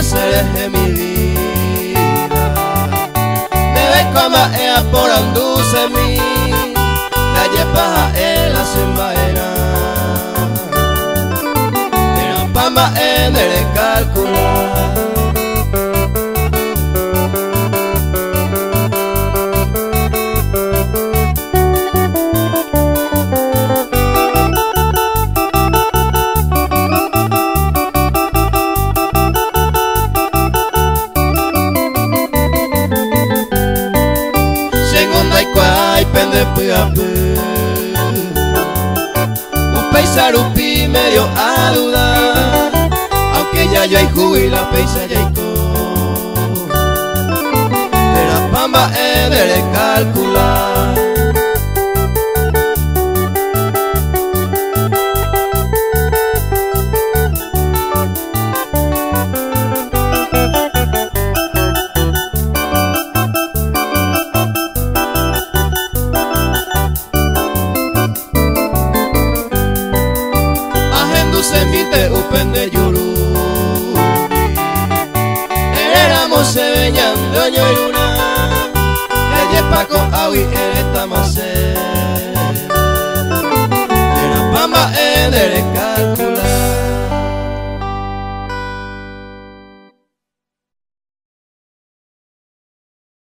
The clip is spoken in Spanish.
placeres de mi vida. Debe cama ea por anduce mi, la yepaja en la sembaera. De la pamba en el calcular. Pende puyape un peisarupi medio a dudar, aunque ya hay jubila peisa yaico de la pamba debe calcular. Semite upende yuru éramos se veñan doño iruna la yepa con awi ereta mase era pamba en el calcular.